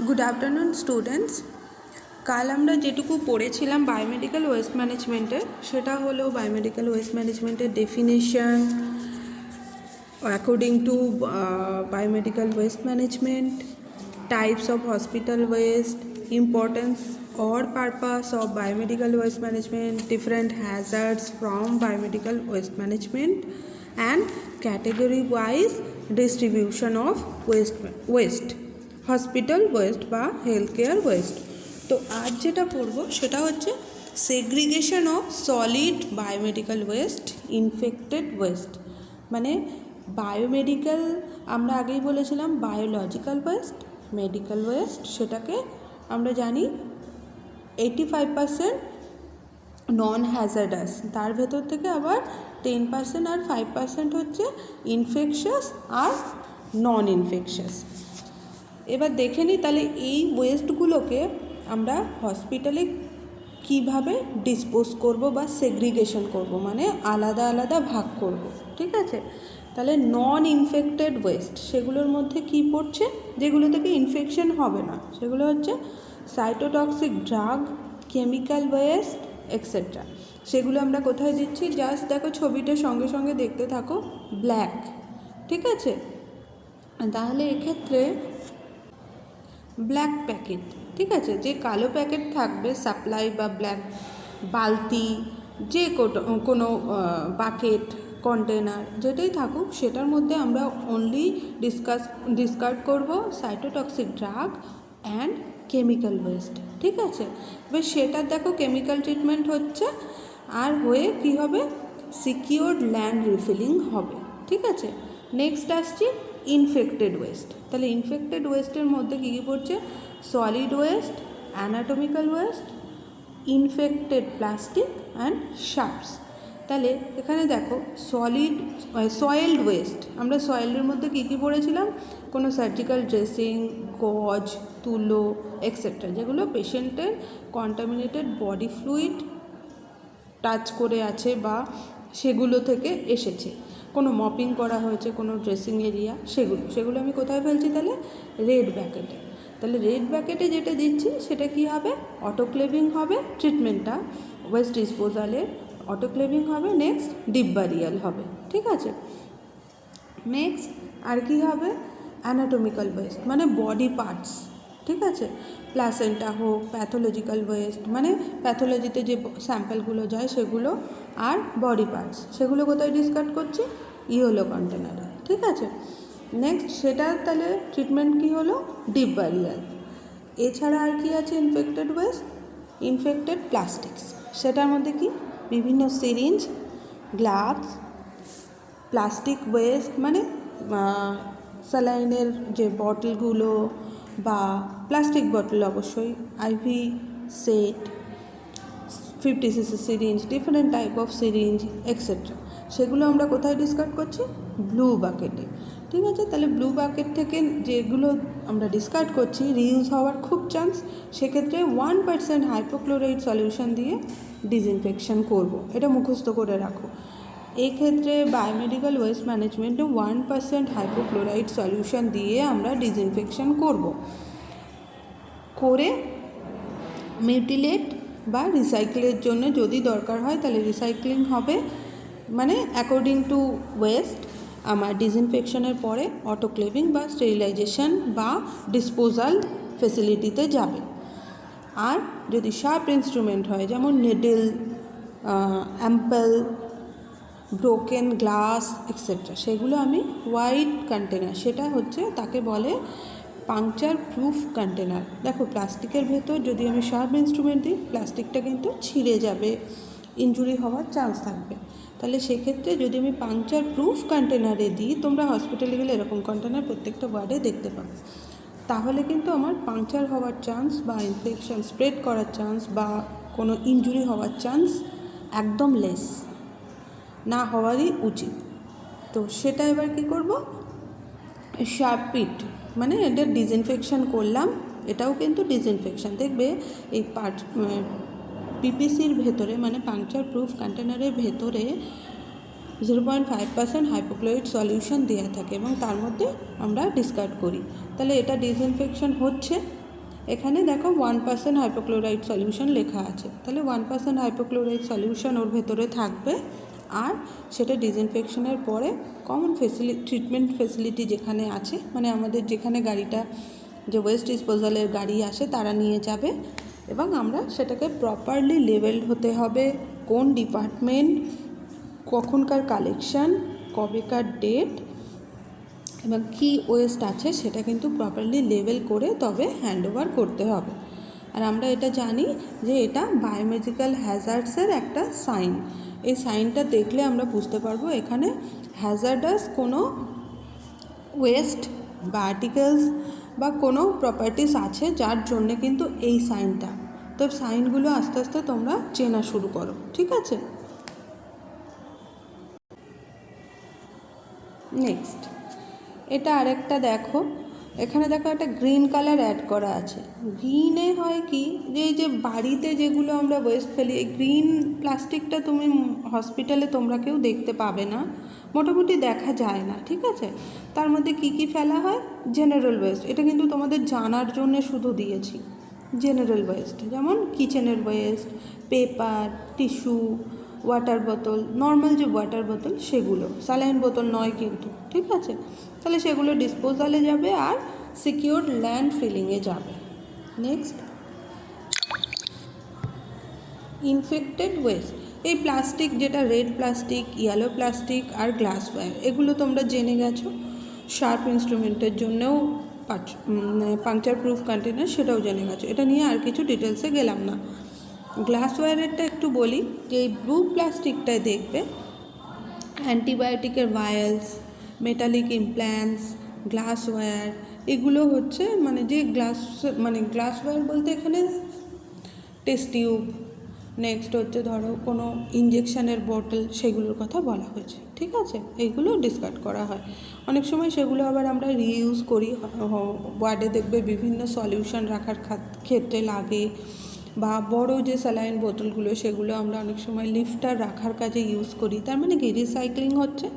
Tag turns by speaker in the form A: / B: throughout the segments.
A: Good afternoon students. কাল আমরা যেটুকু পড়েছিলাম বায়োমেডিক্যাল ওয়েস্ট ম্যানেজমেন্টের, সেটা হলো বায়োমেডিক্যাল ওয়েস্ট ম্যানেজমেন্টের definition according to biomedical waste management, types of hospital West, importance or purpose of biomedical waste management, different hazards from biomedical waste management, and category wise distribution of waste hospital West বা health care West. তো আজ যেটা পড়ব সেটা হচ্ছে segregation of solid biomedical waste, infected West. মানে biomedical আমরা আগেই বলেছিলাম বায়োলজিক্যাল ওয়েস্ট, মেডিক্যাল ওয়েস্ট, সেটাকে আমরা জানি 85% নন হ্যাজার্ডাস, তার ভেতর থেকে আবার 10% আর 5% হচ্ছে ইনফেকশাস আর নন ইনফেকশাস। এবার দেখে নিই তাহলে এই ওয়েস্টগুলোকে আমরা হসপিটালে কিভাবে ডিসপোজ করব বা সেগ্রিগেশন করব, মানে আলাদা আলাদা ভাগ করব। ঠিক আছে, তাহলে নন ইনফেক্টেড ওয়েস্ট সেগুলোর মধ্যে কি পড়ছে, যেগুলো থেকে ইনফেকশন হবে না, সেগুলো হচ্ছে cytotoxic drug, chemical West etcetera. সেগুলো আমরা কোথায় দিচ্ছি, জাস্ট দেখো ছবিটা সঙ্গে সঙ্গে দেখতে থাকো, ব্ল্যাক। ঠিক আছে, তাহলে এক্ষেত্রে ব্ল্যাক প্যাকেট, ঠিক আছে, যে কালো প্যাকেট থাকবে সাপ্লাই বা ব্ল্যাক বালতি, যে কোনো বাকেট কন্টেনার যেটাই থাকুক, সেটার মধ্যে আমরা অনলি ডিসকার্ড করব cytotoxic drug and chemical West. ঠিক আছে, এবার সেটা দেখো কেমিক্যাল ট্রিটমেন্ট হচ্ছে আর হয়ে কী হবে, সিকিওরড ল্যান্ড রিফিলিং হবে। ঠিক আছে, নেক্সট আসছি ইনফেক্টেড ওয়েস্ট। তাহলে ইনফেক্টেড ওয়েস্টের মধ্যে কী কী পড়ছে, solid waste, anatomical waste, infected plastic and sharps. তাহলে এখানে দেখো সয়েলড ওয়েস্ট, আমরা সয়েলের মধ্যে কী কী পড়েছিলাম, কোনো সার্জিক্যাল ড্রেসিং, গজ, তুলো এক্সেট্রা, যেগুলো পেশেন্টের কন্টামিনেটেড বডি ফ্লুইড টাচ করে আছে বা সেগুলো থেকে এসেছে, কোনো মপিং করা হয়েছে কোনো ড্রেসিং এরিয়া, সেগুলো আমি কোথায় ফেলছি, তাহলে রেড ব্যাকেটে। তাহলে রেড ব্যাকেটে যেটা দিচ্ছি সেটা কি হবে, অটোক্লেভিং হবে, ট্রিটমেন্টটা ওয়েস্ট ডিসপোজালের অটোক্লেভিং হবে, নেক্সট ডিপ বারিয়াল হবে। ঠিক আছে, নেক্সট আর কি হবে, অ্যানাটমিক্যাল ওয়েস্ট মানে বডি পার্টস। ঠিক আছে, প্লাসেন্টা হোক, প্যাথোলজিক্যাল ওয়েস্ট মানে প্যাথোলজিতে যে স্যাম্পেলগুলো যায় সেগুলো, আর বডি পার্টস সেগুলো কোথায় ডিসকার্ড করছি, ইয়েলো কন্টেনারে। ঠিক আছে, নেক্সট সেটা তাহলে ট্রিটমেন্ট কি হলো, ডিপ বারিয়াল। এছাড়া আর কি আছে, ইনফেক্টেড ওয়েস্ট, ইনফেক্টেড প্লাস্টিক্স, সেটার মধ্যে কি বিভিন্ন সিরিঞ্জ, গ্লাভস, প্লাস্টিক ওয়েস্ট মানে স্যালাইনের যে বটলগুলো বা প্লাস্টিক বটল, অবশ্যই IV set, 50cc syringe, different type of syringe extra, সেগুলো আমরা কোথায় ডিসকার্ড করছি, ব্লু বাকেটে। ঠিক আছে, তাহলে ব্লু বাকেট থেকে যেগুলো আমরা ডিসকার্ড করছি রিইউজ হওয়ার খুব চান্স, সেক্ষেত্রে 1% হাইপোক্লোরাইড সলিউশন দিয়ে ডিসইনফেকশন করব, এটা মুখস্থ করে রাখো। এই ক্ষেত্রে বায়োমেডিক্যাল ওয়েস্ট ম্যানেজমেন্টে 1% হাইপোক্লোরাইড সলিউশন দিয়ে আমরা ডিসইনফেকশন করব, করে মিউটিলেট বা রিসাইকেলের জন্য যদি দরকার হয় তাহলে রিসাইক্লিং হবে, মানে অ্যাকর্ডিং টু ওয়েস্ট আমার ডিসইনফেকশনের পরে অটোক্লেভিং বা স্টেরিলাইজেশন বা ডিসপোজাল ফেসিলিটিতে যাবে। আর যদি শার্প ইনস্ট্রুমেন্ট হয়, যেমন নিডল, অ্যাম্পেল, ব্রোকেন গ্লাস এক্সেট্রা, সেগুলো আমি হোয়াইট কন্টেনার, সেটা হচ্ছে তাকে বলে পাংচার প্রুফ কন্টেনার। দেখো প্লাস্টিকের ভেতর যদি আমি শার্প ইনস্ট্রুমেন্ট দিই, প্লাস্টিকটা কিন্তু ছিঁড়ে যাবে, ইনজুরি হওয়ার চান্স থাকবে। তাহলে সেক্ষেত্রে যদি আমি পাংচার প্রুফ কন্টেনারে দিই, তোমরা হসপিটালে গেলে এরকম কন্টেনার প্রত্যেকটা ওয়ার্ডে দেখতে পাবে, তাহলে কিন্তু আমার পাংচার হওয়ার চান্স বা ইনফেকশন স্প্রেড করার চান্স বা কোনো ইনজুরি হওয়ার চান্স একদম লেস, না হওয়ারই উচিত। তো সেটা এবার কী করব, শার্পিট মানে এটা ডিসইনফেকশন করলাম, এটাও কিন্তু ডিসইনফেকশন। দেখবে এই পিপিসির ভেতরে মানে পাংচার প্রুফ কন্টেনারের ভেতরে 0.5% হাইপোক্লোরাইড সলিউশন দেওয়া থাকে এবং তার মধ্যে আমরা ডিসকার্ড করি, তাহলে এটা ডিসইনফেকশন হচ্ছে এখানে দেখো 1% হাইপোক্লোরাইড সলিউশন লেখা আছে, তাহলে 1% হাইপোক্লোরাইড সলিউশন ওর ভেতরে থাকবে। আর সেটা ডিসইনফেকশনের পরে কমন ট্রিটমেন্ট ফেসিলিটি যেখানে আছে, মানে আমাদের যেখানে গাড়িটা যে ওয়েস্ট ডিসপোজালের গাড়ি আসে তারা নিয়ে যাবে, এবং আমরা সেটাকে প্রপারলি লেভেলড হতে হবে, কোন ডিপার্টমেন্ট, কখনকার কালেকশান, কবেকার ডেট এবং কী ওয়েস্ট আছে সেটা কিন্তু প্রপারলি লেভেল করে তবে হ্যান্ডওভার করতে হবে। আর আমরা এটা জানি যে এটা বায়োমেডিক্যাল হ্যাজার্ডসের একটা সাইন। এই সাইনটা দেখলে আমরা বুঝতে পারবো এখানে হ্যাজার্ডাস কোনো ওয়েস্ট বা আর্টিকেলস বা কোনো প্রপার্টিস আছে, যার জন্যে কিন্তু এই সাইনটা। তো সাইনগুলো আস্তে আস্তে তোমরা চেনা শুরু করো, ঠিক আছে? নেক্সট, এটা আরেকটা দেখো, এখানে দেখো একটা গ্রিন কালার অ্যাড করা আছে। গ্রিনে হয় কি, যে এই যে বাড়িতে যেগুলো আমরা ওয়েস্ট ফেলি, এই গ্রিন প্লাস্টিকটা তুমি হসপিটালে তোমরা কেউ দেখতে পাবে না, মোটামুটি দেখা যায় না, ঠিক আছে? তার মধ্যে কি কি ফেলা হয়? General West. এটা কিন্তু তোমাদের জানার জন্য শুধু দিয়েছি। জেনারেল ওয়েস্ট যেমন কিচেনের ওয়েস্ট, পেপার, টিস্যু, ওয়াটার বোতল, নর্মাল যে ওয়াটার বোতল সেগুলো, স্যালাইন বোতল নয় কিন্তু, ঠিক আছে? তাহলে সেগুলো ডিসপোজালে যাবে আর সিকিউর ল্যান্ড ফিলিংয়ে যাবে। Next, infected West. এই প্লাস্টিক, যেটা রেড প্লাস্টিক, ইয়েলো প্লাস্টিক আর গ্লাসওয়্যার, এগুলো তোমরা জেনে গেছো। শার্প ইনস্ট্রুমেন্টের জন্যও পাংচার প্রুফ কন্টেনার, সেটাও জেনে গেছো। এটা নিয়ে আর কিছু ডিটেলসে গেলাম না। গ্লাসওয়্যারেরটা একটু বলি, যে এই ব্লু প্লাস্টিকটায় দেখবে অ্যান্টিবায়োটিকের ভায়ালস, মেটালিক ইমপ্ল্যান্টস, গ্লাসওয়্যার, এগুলো হচ্ছে মানে যে গ্লাসওয়্যার বলতে এখানে টেস্ট টিউব, নেক্সট হচ্ছে ধরো কোনো ইঞ্জেকশানের বোতল, সেগুলোর কথা বলা হয়েছে, ঠিক আছে? এইগুলো ডিসকার্ড করা হয়। অনেক সময় সেগুলো আবার আমরা রিইউজ করি, ওয়ার্ডে দেখবে বিভিন্ন সলিউশন রাখার ক্ষেত্রে লাগে, বা বড় যে স্যালাইন বোতলগুলো সেগুলো আমরা অনেক সময় লিফটার রাখার কাজে ইউজ করি। তার মানে কি, রিসাইক্লিং হচ্ছে,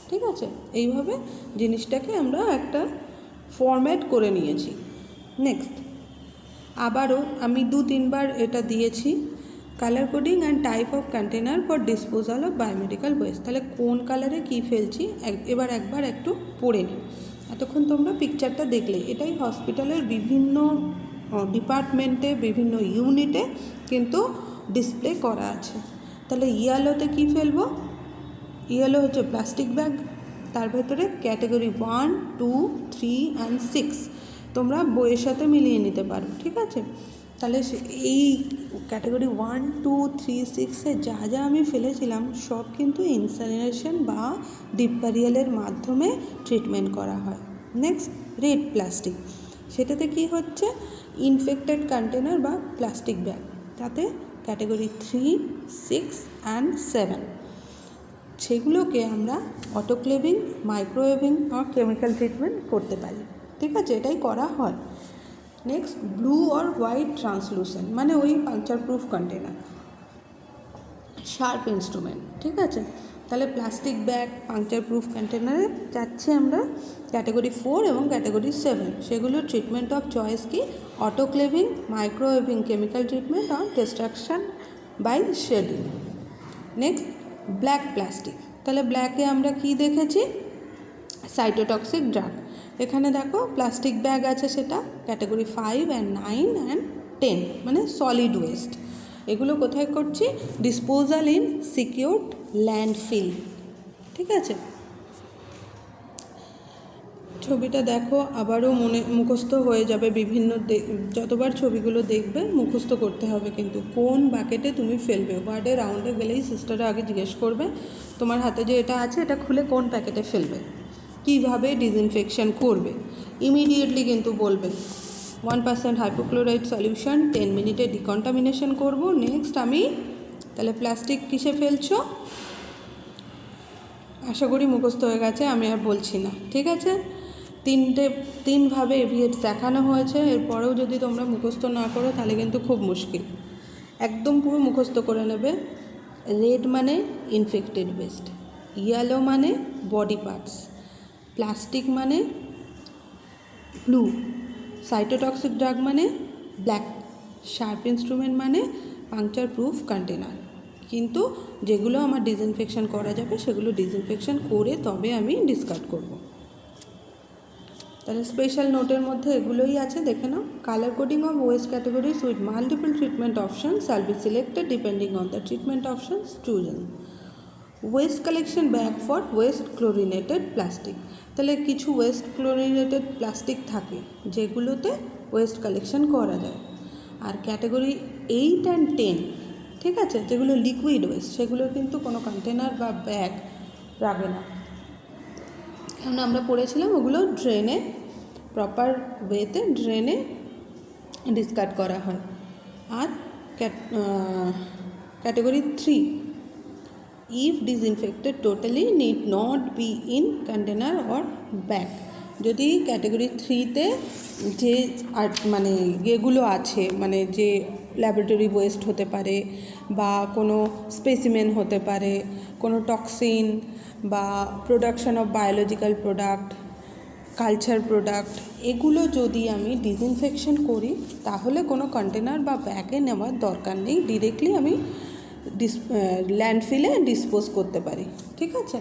A: ঠিক আছে? এইভাবে জিনিসটাকে আমরা একটা ফরম্যাট করে নিয়েছি। নেক্সট, আবারও আমি 2-3 বার এটা দিয়েছি, colour coding and type of container for disposal of biomedical West. তাহলে কোন কালারে কী ফেলছি এবার একবার একটু পড়ে নিই। এতক্ষণ তোমরা পিকচারটা দেখলে, এটাই হসপিটালের বিভিন্ন ডিপার্টমেন্টে, বিভিন্ন ইউনিটে কিন্তু ডিসপ্লে করা আছে। তাহলে ইয়েলোতে কী ফেলবো? ইয়েলো হচ্ছে প্লাস্টিক ব্যাগ, তার ভেতরে ক্যাটাগরি 1, 2, 3 অ্যান্ড 6 তোমরা বইয়ের সাথে মিলিয়ে নিতে পারো, ঠিক আছে? তাহলে এই ক্যাটাগরি 1, 2, 3, 6-এ যা যা আমি ফেলেছিলাম সব কিন্তু ইনসিনারেশন বা ডিপ ব্যারিয়ালের মাধ্যমে ট্রিটমেন্ট করা হয়। নেক্সট, রেড প্লাস্টিক, সেটাতে কি হচ্ছে? ইনফেক্টেড কন্টেনার বা প্লাস্টিক ব্যাগ, তাতে ক্যাটাগরি 3, 6 অ্যান্ড 7, সেগুলোকে আমরা অটোক্লেভিং, মাইক্রোওয়েভিং আর কেমিক্যাল ট্রিটমেন্ট করতে পারি, ঠিক আছে? এটাই করা হয়। নেক্সট, ব্লু আর হোয়াইট ট্রান্সলুসেন্ট, মানে ওই puncture proof container, sharp instrument, ঠিক আছে? তাহলে প্লাস্টিক ব্যাগ, পাংচার প্রুফ কন্টেনারে যাচ্ছে আমরা ক্যাটাগরি 4 এবং ক্যাটাগরি 7। সেগুলোর ট্রিটমেন্ট অফ চয়েস কি? অটোক্লেভিং, মাইক্রোওয়েভিং কেমিক্যাল ট্রিটমেন্ট আর destruction by shredding. Next, black plastic. তাহলে ব্ল্যাকে আমরা কি দেখেছি? Cytotoxic drug. এখানে দেখো প্লাস্টিক ব্যাগ আছে, সেটা ক্যাটাগরি 5 অ্যান্ড 9 অ্যান্ড 10, মানে সলিড ওয়েস্ট। এগুলো কোথায় করছি? ডিসপোজাল ইন সিকিউরড ল্যান্ডফিল, ঠিক আছে? ছবিটা দেখো, আবারও মুখস্থ হয়ে যাবে, বিভিন্ন যতবার ছবিগুলো দেখবে মুখস্থ করতে হবে কিন্তু কোন বাকেটে তুমি ফেলবে। ওয়ার্ডে রাউন্ডে গেলেই সিস্টাররা আগে জিজ্ঞেস করবে তোমার হাতে যে এটা আছে এটা খুলে কোন প্যাকেটে ফেলবে, কীভাবে ডিসইনফেকশন করবে। ইমিডিয়েটলি কিন্তু বলবে 1% হাইপোক্লোরাইড সলিউশন 10 মিনিটে ডিকন্টামিনেশন করব। নেক্সট, আমি তাহলে প্লাস্টিক কিসে ফেলছো? আশা করি মুখস্থ হয়ে গেছে, আমি আর বলছি না, ঠিক আছে? তিনভাবে এভিয়েট দেখানো হয়েছে, এরপরেও যদি তোমরা মুখস্থ না করো তাহলে কিন্তু খুব মুশকিল। একদম পুরো মুখস্থ করে নেবে। রেড মানে ইনফেক্টেড ওয়েস্ট, ইয়েলো মানে বডি পার্টস, প্লাস্টিক মানে ব্লু, সাইটোটক্সিক ড্রাগ মানে ব্ল্যাক শার্প ইনস্ট্রুমেন্ট মানে পাংচার প্রুফ কন্টেনার। কিন্তু যেগুলো আমার ডিসইনফেকশন করা যাবে সেগুলো ডিসইনফেকশন করে তবে আমি ডিসকার্ড করব। তাহলে স্পেশাল নোটের মধ্যে এগুলোই আছে, দেখে নাও। Colour coding of waste categories with multiple treatment option shall be selected depending on the treatment options chosen. Waste collection bag for waste chlorinated plastic. তাহলে কিছু ওয়েস্ট ক্লোরিনেটেড প্লাস্টিক থাকে যেগুলোতে ওয়েস্ট কালেকশন করা যায়। আর ক্যাটাগরি 8 and 10, ঠিক আছে, যেগুলো liquid waste, সেগুলো কিন্তু কোনো কন্টেনার বা ব্যাগ রাখবে না, কারণ আমরা পড়েছিলাম ওগুলো ড্রেনে, প্রপার ওয়েতে ড্রেনে ডিসকার্ড করা হয়। আর category 3, if disinfected totally need not be in container or bag। যদি ক্যাটাগরি 3-তে যে মানে এগুলো আছে, মানে যে ল্যাবরেটরি ওয়েস্ট হতে পারে বা কোনো স্পেসিমেন হতে পারে, কোনো টক্সিন বা production of biological product, culture product, এগুলো যদি আমি ডিসইনফেকশন করি তাহলে কোনো কন্টেনার বা ব্যাগে নেওয়ার দরকার নেই, ডিরেক্টলি আমি ল্যান্ডফিলে ডিসপোজ করতে পারি। ঠিক আছে,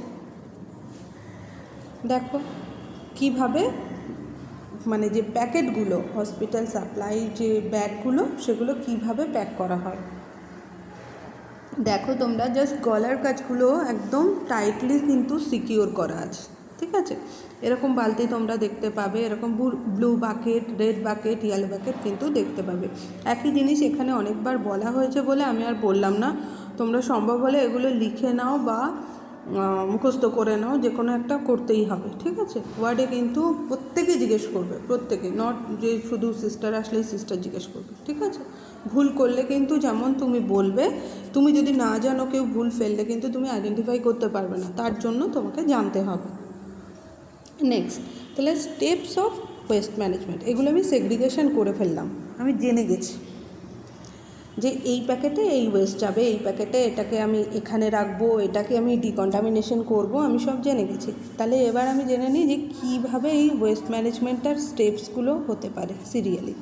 A: দেখো কিভাবে মানে যে প্যাকেটগুলো, হসপিটাল সাপ্লাই যে ব্যাগগুলো, সেগুলো কিভাবে প্যাক করা হয়। দেখো তোমরা, জাস্ট গলার কাজগুলো একদম টাইটলি কিন্তু সিকিওর করা আছে। ঠিক আছে, এরকম বালতি তোমরা দেখতে পাবে, এরকম blue bucket, red bucket, yellow bucket কিন্তু দেখতে পাবে। একই জিনিস এখানে অনেকবার বলা হয়েছে বলে আমি আর বললাম না, তোমরা সম্ভব হলে এগুলো লিখে নাও বা মুখস্থ করে নাও, যে কোনো একটা করতেই হবে। ঠিক আছে, ওয়ার্ডে কিন্তু প্রত্যেকে জিজ্ঞেস করবে, প্রত্যেকে, নট যে শুধু সিস্টার আসলেই সিস্টার জিজ্ঞেস করবে। ঠিক আছে, ভুল করলে কিন্তু যেমন তুমি বলবে, তুমি যদি না জানো, কেউ ভুল ফেললে কিন্তু তুমি আইডেন্টিফাই করতে পারবে না, তার জন্য তোমাকে জানতে হবে। নেক্সট, তাহলে স্টেপস অফ ওয়েস্ট ম্যানেজমেন্ট, এগুলো আমি সেগ্রিগেশন করে ফেললাম, আমি জেনে গেছি যে এই প্যাকেটে এই ওয়েস্ট যাবে, এই প্যাকেটে এটাকে আমি এখানে রাখবো, এটাকে আমি ডিকন্টামিনেশন করব, আমি সব জেনে গেছি। তাহলে এবার আমি জেনে নিই যে কীভাবে এই ওয়েস্ট ম্যানেজমেন্টটার স্টেপসগুলো হতে পারে সিরিয়ালি।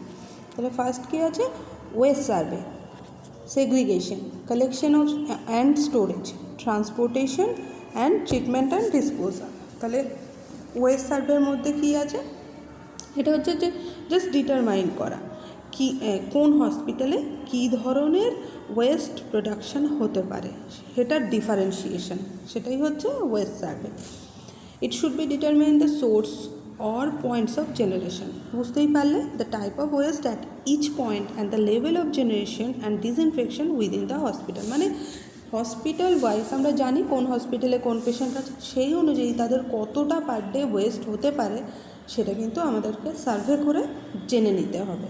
A: তাহলে ফার্স্ট কী আছে, West survey, segregation, collection of and storage, transportation and treatment and disposal. তাহলে ওয়েস্ট সার্ভের মধ্যে কী আছে, এটা হচ্ছে যে জাস্ট ডিটারমাইন করা কি কোন হসপিটালে কী ধরনের ওয়েস্ট প্রোডাকশন হতে পারে, সেটার ডিফারেন্সিয়েশন, সেটাই হচ্ছে waste survey. It should be determine the source or points of generation, বুঝতেই পারলে, the type of waste at each point and the level of generation and disinfection within the hospital. মানে hospital wise আমরা জানি কোন হসপিটালে কোন patient আছে, সেই অনুযায়ী তাদের কতটা পার ডে ওয়েস্ট হতে পারে সেটা কিন্তু আমাদেরকে সার্ভে করে জেনে নিতে হবে।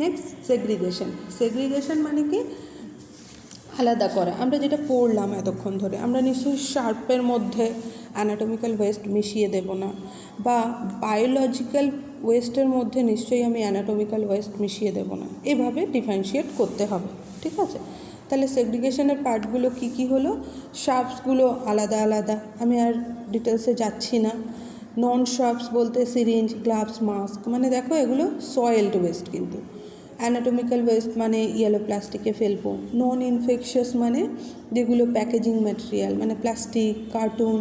A: Next, segregation. সেগ্রিগেশন মানে কি, আলাদা করা। আমরা যেটা পড়লাম এতক্ষণ ধরে, আমরা নিশ্চয়ই শার্পের মধ্যে অ্যানাটমিক্যাল ওয়েস্ট মিশিয়ে দেব না, বা বায়োলজিক্যাল ওয়েস্টের মধ্যে নিশ্চয়ই আমি অ্যানাটমিক্যাল ওয়েস্ট মিশিয়ে দেব না, এভাবে ডিফারেন্সিয়েট করতে হবে। ঠিক আছে, তাহলে সেগ্রিগেশনের পার্টগুলো কী কী হলো, শার্পসগুলো আলাদা আলাদা, আমি আর ডিটেলসে যাচ্ছি না। নন শার্পস বলতে সিরিঞ্জ, গ্লাভস, মাস্ক, মানে দেখো এগুলো সয়েলড ওয়েস্ট, কিন্তু অ্যানাটমিক্যাল ওয়েস্ট মানে ইয়েলো প্লাস্টিকে ফেলবো। নন ইনফেকশাস মানে যেগুলো প্যাকেজিং ম্যাটেরিয়াল, মানে প্লাস্টিক, কার্টুন,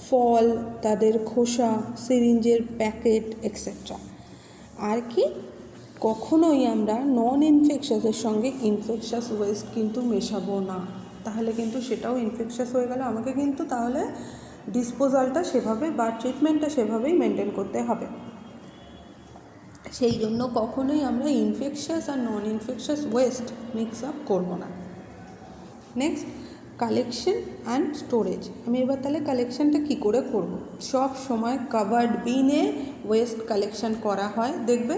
A: ফল, তাদের খোসা, সিরিঞ্জের প্যাকেট এক্সেট্রা। আর কি, কখনোই আমরা নন ইনফেকশাসের সঙ্গে ইনফেকশাস ওয়েস্ট কিন্তু মেশাবো না, তাহলে কিন্তু সেটাও ইনফেকশাস হয়ে গেল, আমাকে কিন্তু তাহলে ডিসপোজালটা সেভাবে বা ট্রিটমেন্টটা সেভাবেই মেনটেন করতে হবে। সেই জন্য কখনোই আমরা ইনফেকশাস আর নন ইনফেকশাস ওয়েস্ট মিক্স আপ করবো না। Next, collection and storage. আমি এবার তাহলে কালেকশানটা কী করে করব। সব সময় কাভার্ড বিনে ওয়েস্ট কালেকশান করা হয়, দেখবে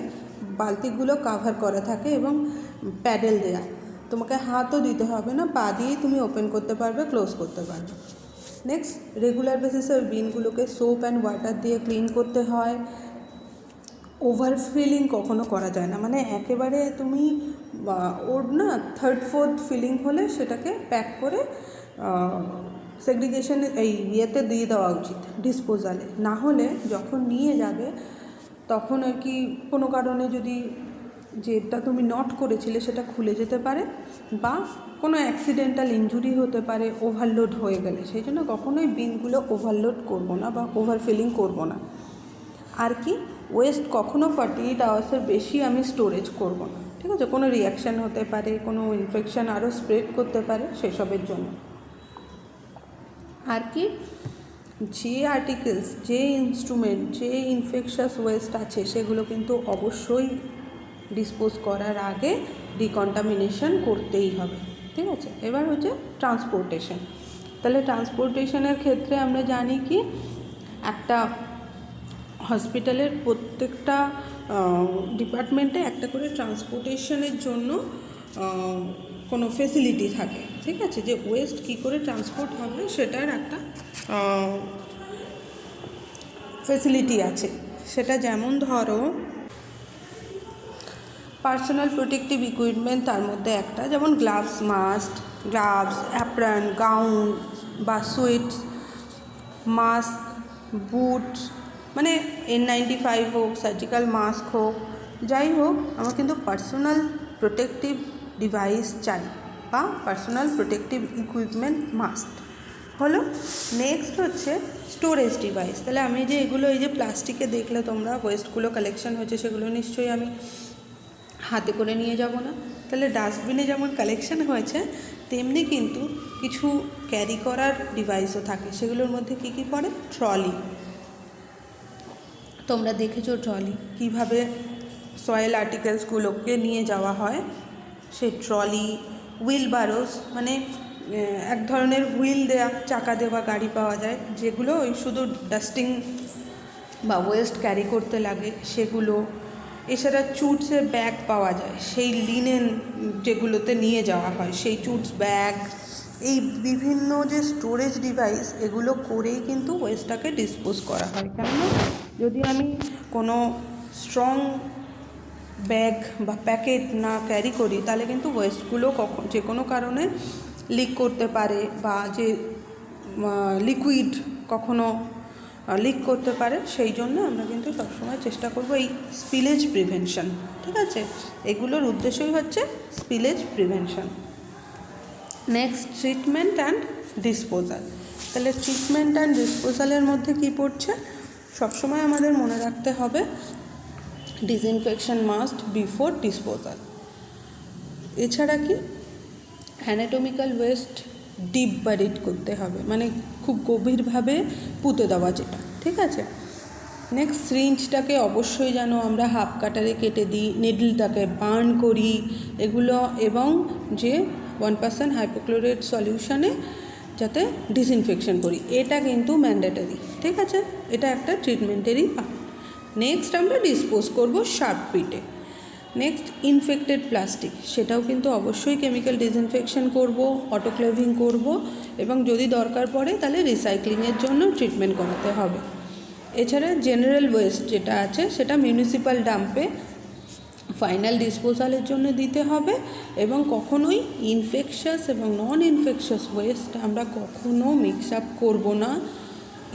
A: বালতিগুলো কাভার করা থাকে এবং প্যাডেল দেয়া, তোমাকে হাতও দিতে হবে না, পা দিয়েই তুমি ওপেন করতে পারবে, ক্লোজ করতে পারবে। নেক্সট, রেগুলার বেসিসে ওই বিনগুলোকে সোপ অ্যান্ড ওয়াটার দিয়ে ক্লিন করতে হয়। ওভারফিলিং কখনো করা যায় না, মানে একেবারে তুমি ওর না থার্ড ফোর্থ ফিলিং হলে সেটাকে প্যাক করে সেগ্রিগেশন এই ইয়েতে দিয়ে দেওয়া উচিত, ডিসপোজালে। না হলে যখন নিয়ে যাবে তখন আর কি কোনো কারণে যদি যেটা তুমি নট করেছিলে সেটা খুলে যেতে পারে, বা কোনো অ্যাক্সিডেন্টাল ইনজুরি হতে পারে ওভারলোড হয়ে গেলে। সেই জন্য কখনোই বিনগুলো ওভারলোড করবো না বা ওভারফিলিং করবো না। আর কি, ওয়েস্ট কখনো 48 আওয়ার্সের বেশি আমি স্টোরেজ করবো না, ঠিক আছে? কোনো রিয়াকশান হতে পারে, কোনো ইনফেকশান আরও স্প্রেড করতে পারে, সেসবের জন্য। আর কি, যে আর্টিকেলস, যে ইনস্ট্রুমেন্ট, যে ইনফেকশাস ওয়েস্ট আছে সেগুলো কিন্তু অবশ্যই ডিসপোজ করার আগে ডিকন্টামিনেশন করতেই হবে, ঠিক আছে? এবার হচ্ছে ট্রান্সপোর্টেশন। তাহলে ট্রান্সপোর্টেশনের ক্ষেত্রে আমরা জানি কি, একটা হসপিটালের প্রত্যেকটা ডিপার্টমেন্টে একটা করে ট্রান্সপোর্টেশনের জন্য কোনো ফেসিলিটি থাকে, ঠিক আছে? যে ওয়েস্ট কী করে ট্রান্সপোর্ট হবে সেটার একটা ফেসিলিটি আছে। সেটা যেমন ধরো পার্সোনাল প্রোটেক্টিভ ইকুইপমেন্ট, তার মধ্যে একটা যেমন গ্লাভস, অ্যাপ্রন, গাউন বা সুইটস, মাস্ক, বুট, মানে N95 হোক, সার্জিক্যাল মাস্ক হোক, যাই হোক, আমার কিন্তু পার্সোনাল প্রোটেক্টিভ ডিভাইস চাই বা পার্সোনাল প্রোটেক্টিভ ইকুইপমেন্ট মাস্ট হলো। নেক্সট হচ্ছে স্টোরেজ ডিভাইস। তাহলে আমি যে এগুলো, এই যে প্লাস্টিকে দেখলে তোমরা ওয়েস্টগুলো কালেকশন হয়েছে, সেগুলো নিশ্চয়ই আমি হাতে করে নিয়ে যাব না। তাহলে ডাস্টবিনে যেমন কালেকশন হয়েছে, তেমনি কিন্তু কিছু ক্যারি করার ডিভাইসও থাকে। সেগুলোর মধ্যে কী কী পড়ে? ট্রলি। তোমরা দেখেছো ট্রলি কীভাবে সয়েল আর্টিকেলসগুলোকে নিয়ে যাওয়া হয়। সেই ট্রলি, হুইল বারোস, মানে এক ধরনের হুইল দেওয়া, চাকা দেওয়া গাড়ি পাওয়া যায়, যেগুলো ওই শুধু ডাস্টিং বা ওয়েস্ট ক্যারি করতে লাগে, সেগুলো। এছাড়া চুটসের ব্যাগ পাওয়া যায়, সেই লিনেন যেগুলোতে নিয়ে যাওয়া হয়, সেই চুটস ব্যাগ। এই বিভিন্ন যে স্টোরেজ ডিভাইস, এগুলো করেই কিন্তু ওয়েস্টটাকে ডিসপোজ করা হয়। কেননা যদি আমি কোনো স্ট্রং ব্যাগ বা প্যাকেট না ক্যারি করি, তাহলে কিন্তু ওয়েস্টগুলো যে কোনো কারণে লিক করতে পারে, বা যে লিকুইড কখনো লিক করতে পারে। সেই জন্য আমরা কিন্তু সবসময় চেষ্টা করব এই স্পিলেজ প্রিভেনশন, ঠিক আছে? এগুলোর উদ্দেশ্যই হচ্ছে spillage prevention. Next, treatment and disposal. তাহলে ট্রিটমেন্ট অ্যান্ড ডিসপোজালের মধ্যে কী পড়ছে? সবসময় আমাদের মনে রাখতে হবে ডিসইনফেকশন মাস্ট বিফোর ডিসপোজাল। এছাড়া কি, অ্যানাটমিক্যাল ওয়েস্ট ডিপ বারিড করতে হবে, মানে খুব গভীরভাবে পুঁতে দেওয়া, যেটা, ঠিক আছে? নেক্সট, সিরিঞ্জটাকে অবশ্যই যেন আমরা হাফ কাটারে কেটে দিই, নিডলটাকে বার্ন করি, এগুলো, এবং যে 1% হাইপোক্লোরাইট সলিউশনে যাতে ডিসইনফেকশন করি, এটা কিন্তু ম্যান্ডেটরি, ঠিক আছে? এটা একটা ট্রিটমেন্টেরই পার্ট। নেক্সট, আমরা ডিসপোজ করব শার্প পিটে। নেক্সট, ইনফেক্টেড প্লাস্টিক, সেটাও কিন্তু অবশ্যই কেমিক্যাল ডিসইনফেকশন করব, অটোক্লেভিং করব, এবং যদি দরকার পড়ে তাহলে রিসাইক্লিংয়ের জন্য ট্রিটমেন্ট করাতে হবে। এছাড়া জেনারেল ওয়েস্ট যেটা আছে, সেটা মিউনিসিপ্যাল ডাম্পে ফাইনাল ডিসপোজালের জন্য দিতে হবে। এবং কখনোই ইনফেকশাস এবং নন ইনফেকশাস ওয়েস্ট আমরা কখনো মিক্স আপ করব না।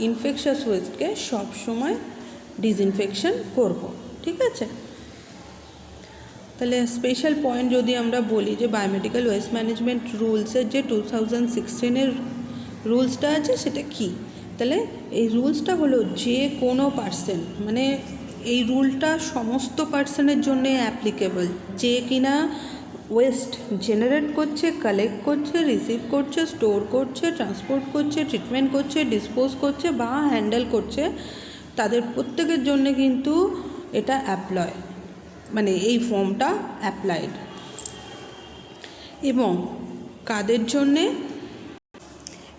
A: ইনফেকশাস ওয়েস্টকে সবসময় ডিসইনফেকশন করব, ঠিক আছে? তাহলে স্পেশাল পয়েন্ট যদি আমরা বলি, যে বায়োমেডিক্যাল ওয়েস্ট ম্যানেজমেন্ট রুলসের যে 2016 রুলসটা আছে, সেটা কী? তাহলে এই রুলসটা হলো যে কোনো পার্সন, মানে এই রুলটা সমস্ত পার্সনের জন্যে অ্যাপ্লিকেবল, যে কিনা ওয়েস্ট জেনারেট করছে, কালেক্ট করছে, রিসিভ করছে, স্টোর করছে, ট্রান্সপোর্ট করছে, ট্রিটমেন্ট করছে, ডিসপোজ করছে বা হ্যান্ডেল করছে, তাদের প্রত্যেকের জন্যে কিন্তু এটা অ্যাপ্লয়, মানে এই ফর্মটা অ্যাপ্লাইড। এবং কাদের জন্যে,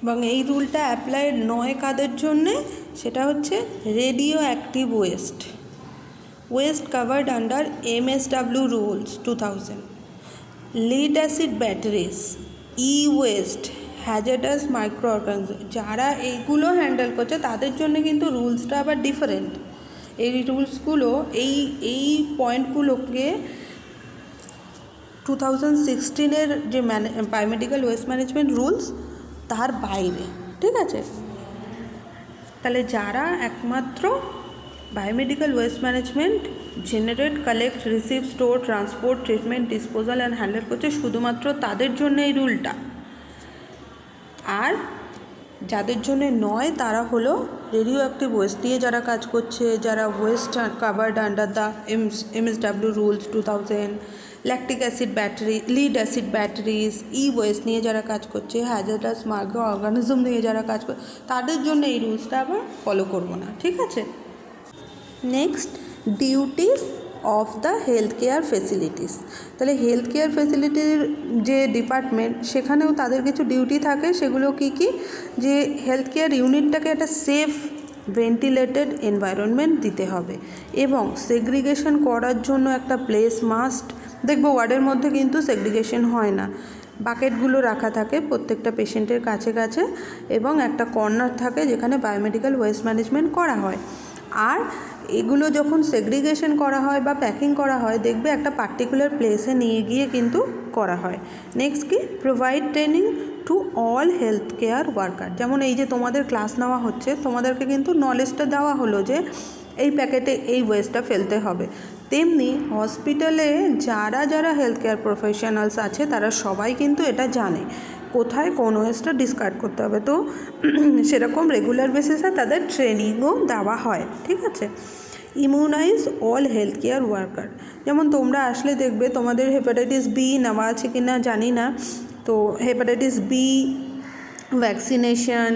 A: এবং এই রুলটা অ্যাপ্লাইড নয় কাদের জন্যে, সেটা হচ্ছে radio active West covered under MSW rules 2000, lead acid batteries, West, hazardous micro organism, যারা এইগুলো হ্যান্ডেল করছে তাদের জন্য কিন্তু রুলসটা আবার ডিফারেন্ট। এই রুলসগুলো, এই পয়েন্টগুলোকে 2016 যে বায়োমেডিক্যাল ওয়েস্ট ম্যানেজমেন্ট রুলস তার বাইরে, ঠিক আছে? তাহলে যারা একমাত্র biomedical waste management generate, collect, receive, store, transport, treatment, disposal and handle করছে শুধুমাত্র তাদের জন্য এই রুলটা। আর যাদের জন্য নয় তারা হলো রেডিও অ্যাক্টিভ ওয়েস্ট নিয়ে যারা কাজ করছে, যারা West covered under the MSW rules 2000, lactic acid battery, lead acid batteries, West নিয়ে যারা কাজ করছে, হ্যাজার্ডাস মাইক্রো অর্গানিজম নিয়ে যারা কাজ করছে, তাদের জন্য এই রুলসটা আবার ফলো করবো না, ঠিক আছে। Next, duties of the health care facilities. তাহলে হেলথ কেয়ার ফেসিলিটির যে ডিপার্টমেন্ট, সেখানেও তাদের কিছু ডিউটি থাকে। সেগুলো কি কি? যে হেলথ কেয়ার ইউনিটটাকে একটা সেফ ভেন্টিলেটেড এনভায়রনমেন্ট দিতে হবে এবং সেগ্রিগেশন করার জন্য একটা প্লেস মাস্ট। দেখবো ওয়ার্ডের মধ্যে কিন্তু সেগ্রিগেশন হয় না, বাকেটগুলো রাখা থাকে প্রত্যেকটা পেশেন্টের কাছে কাছে এবং একটা কর্নার থাকে যেখানে বায়োমেডিক্যাল ওয়েস্ট ম্যানেজমেন্ট করা হয়। আর এগুলো যখন সেগ্রিগেশন করা হয় বা প্যাকিং করা হয়, দেখবে একটা পার্টিকুলার প্লেসে নিয়ে গিয়ে কিন্তু করা হয়। নেক্সট কি? Provide training to all health care worker. যেমন এই যে তোমাদের ক্লাস নেওয়া হচ্ছে, তোমাদেরকে কিন্তু নলেজটা দেওয়া হলো যে এই প্যাকেটে এই ওয়েস্টটা ফেলতে হবে। তেমনি হসপিটালে যারা যারা হেলথ কেয়ার প্রফেশনালস আছে তারা সবাই কিন্তু এটা জানে কোথায় কোন ওয়েস্টটা ডিসকার্ড করতে হবে। তো সেরকম রেগুলার বেসিসে তাদের ট্রেনিংও দেওয়া হয়, ঠিক আছে। ইমিউনাইজ অল হেলথ কেয়ার ওয়ার্কার। যেমন তোমরা আসলে দেখবে তোমাদের হেপাটাইটিস বি নেওয়া আছে কি না জানি না, তো hepatitis B vaccination,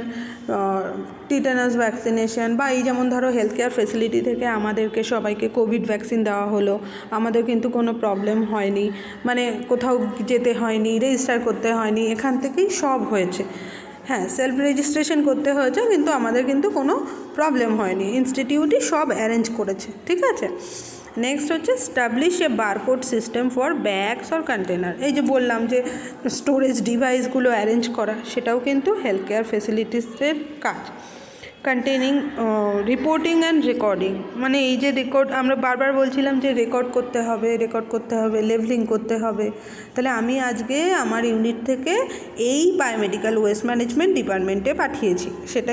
A: tetanus vaccination, বা এই যেমন ধরো হেলথ কেয়ার ফেসিলিটি থেকে আমাদেরকে সবাইকে কোভিড ভ্যাকসিন দেওয়া হলো, আমাদের কিন্তু কোনো প্রবলেম হয়নি, মানে কোথাও যেতে হয়নি, রেজিস্টার করতে হয়নি, এখান থেকেই সব হয়েছে। হ্যাঁ, সেলফ রেজিস্ট্রেশন করতে হয়েছে কিন্তু আমাদের কিন্তু কোনো প্রবলেম হয়নি, ইনস্টিটিউটই সব অ্যারেঞ্জ করেছে, ঠিক আছে। নেক্সট হচ্ছে establish A barcode system for bags or container. এই যে বললাম যে স্টোরেজ ডিভাইসগুলো অ্যারেঞ্জ করা, সেটাও কিন্তু হেলথ কেয়ার ফেসিলিটিসের কাজ। কন্টেনিং রিপোর্টিং অ্যান্ড রেকর্ডিং, মানে এই যে রেকর্ড আমরা বারবার বলছিলাম যে রেকর্ড করতে হবে, লেভেলিং করতে হবে। তাহলে আমি আজকে আমার ইউনিট থেকে এই বায়োমেডিক্যাল ওয়েস্ট ম্যানেজমেন্ট ডিপার্টমেন্টে পাঠিয়েছি, সেটা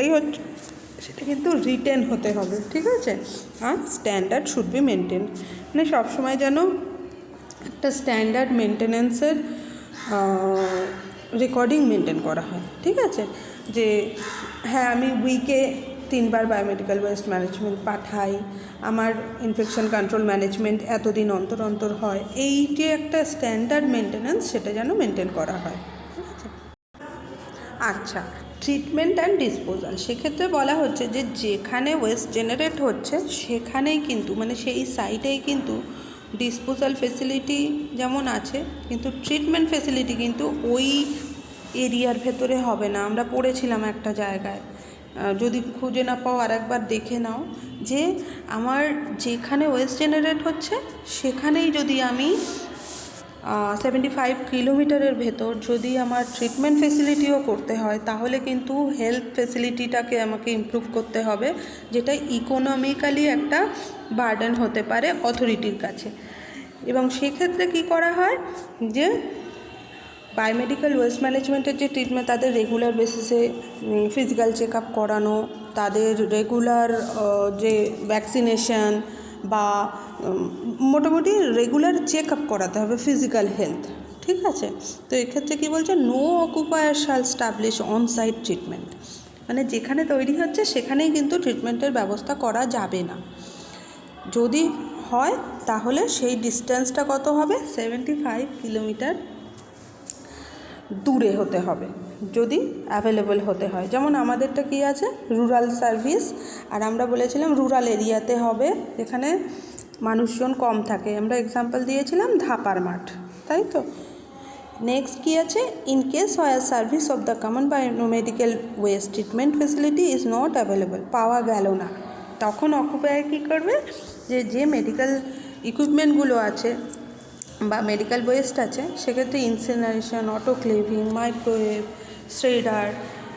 A: কিন্তু রিটেন হতে হবে, ঠিক আছে। আর স্ট্যান্ডার্ড শুড বি মেনটেন, মানে সবসময় যেন একটা স্ট্যান্ডার্ড মেনটেন্যান্সের রেকর্ডিং মেনটেন করা হয়, ঠিক আছে। যে হ্যাঁ, আমি উইকে 3 বার বায়োমেডিক্যাল ওয়েস্ট ম্যানেজমেন্ট পাঠাই, আমার ইনফেকশন কন্ট্রোল ম্যানেজমেন্ট এতদিন অন্তর অন্তর হয়, এই যে একটা স্ট্যান্ডার্ড মেনটেন্যান্স সেটা যেন মেনটেন করা হয়, ঠিক আছে। আচ্ছা, ট্রিটমেন্ট অ্যান্ড ডিসপোজাল, সেক্ষেত্রে বলা হচ্ছে যে যেখানে ওয়েস্ট জেনারেট হচ্ছে সেখানেই কিন্তু, মানে সেই সাইটেই কিন্তু ডিসপোজাল ফেসিলিটি যেমন আছে, কিন্তু ট্রিটমেন্ট ফেসিলিটি কিন্তু ওই এরিয়ার ভেতরে হবে না। আমরা পড়েছিলাম একটা জায়গায়, যদি খুঁজে না পাও আর একবার দেখে নাও, যে আমার যেখানে ওয়েস্ট জেনারেট হচ্ছে সেখানেই যদি আমি 75 কিলোমিটারের ভেতর যদি আমার ট্রিটমেন্ট ফেসিলিটিও করতে হয়, তাহলে কিন্তু হেলথ ফেসিলিটিটাকে আমাকে ইমপ্রুভ করতে হবে, যেটা ইকোনমিক্যালি একটা বার্ডেন হতে পারে অথরিটির কাছে। এবং সেক্ষেত্রে কি করা হয় যে বায়োমেডিক্যাল ওয়েস্ট ম্যানেজমেন্টের যে ট্রিটমেন্ট, তাদের রেগুলার বেসিসে ফিজিক্যাল চেক আপ করানো, তাদের রেগুলার যে ভ্যাকসিনেশন বা মোটামুটি রেগুলার চেক আপ করাতে হবে ফিজিক্যাল হেলথ, ঠিক আছে। তো এক্ষেত্রে কী বলছে, নো অকুপায়ার শাল স্টাবলিশ অন সাইট ট্রিটমেন্ট, মানে যেখানে তৈরি হচ্ছে সেখানেই কিন্তু ট্রিটমেন্টের ব্যবস্থা করা যাবে না। যদি হয় তাহলে সেই ডিস্টেন্সটা কত হবে, 75 কিলোমিটার দূরে হতে হবে যদি অ্যাভেলেবল হতে হয়। যেমন আমাদেরটা কি আছে, রুরাল সার্ভিস, আর আমরা বলেছিলাম রুরাল এরিয়াতে হবে যেখানে মানুষজন কম থাকে, আমরা এক্সাম্পল দিয়েছিলাম ধাপার মাঠ, তাই তো। নেক্সট কি আছে, in case where service of the common biomedical waste treatment facility is not available, পাওয়া গেল না, তখন অকুপায়ার কী করবে, যে মেডিকেল ইকুইপমেন্টগুলো আছে বা মেডিকেল ওয়েস্ট আছে, সেক্ষেত্রে ইনসিনারেশন, অটোক্লেভিং, মাইক্রোওয়েভ, শ্রেডার,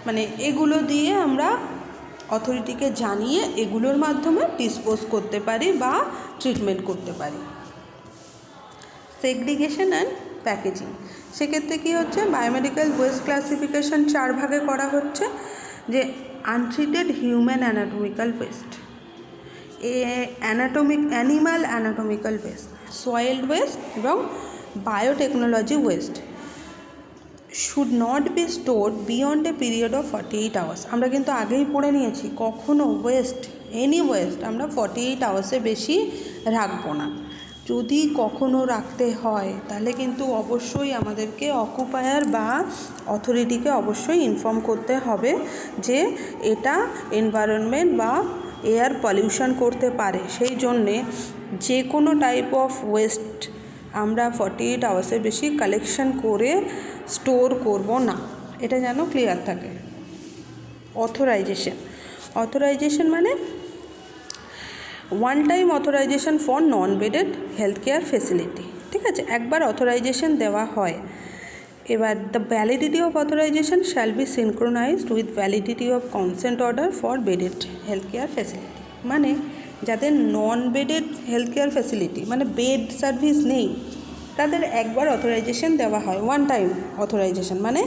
A: মানে এগুলো দিয়ে আমরা অথরিটিকে জানিয়ে এগুলোর মাধ্যমে ডিসপোজ করতে পারি বা ট্রিটমেন্ট করতে পারি। সেগ্রিগেশন অ্যান্ড প্যাকেজিং, সেক্ষেত্রে কী হচ্ছে, বায়োমেডিক্যাল ওয়েস্ট ক্লাসিফিকেশন 4 ভাগে করা হচ্ছে, যে untreated human anatomical waste, animal anatomical waste, soil waste এবং biotechnology waste should not be stored beyond a period of 48 hours. আমরা কিন্তু আগেই পড়ে নিয়েছি কখনও এনি ওয়েস্ট আমরা 48 আওয়ার্সের বেশি রাখবো না। যদি কখনও রাখতে হয় তাহলে কিন্তু অবশ্যই আমাদেরকে অকুপায়ার বা অথরিটিকে অবশ্যই ইনফর্ম করতে হবে যে এটা এনভায়রনমেন্ট বা এয়ার পলিউশন করতে পারে। সেই জন্যে যে কোনো টাইপ অফ ওয়েস্ট আমরা 48 আওয়ার্সের বেশি কালেকশন করে স্টোর করব না, এটা যেন ক্লিয়ার থাকে। অথরাইজেশন মানে one time authorisation for non bedded health care facility, ঠিক আছে, একবার অথরাইজেশন দেওয়া হয়। এবার the validity of authorisation shall be synchronised with validity of consent order for bedded health care facility. মানে যাদের non bedded health care facility মানে bed service নেই তাদের একবার অথরাইজেশন দেওয়া হয়, ওয়ান টাইম অথরাইজেশন মানে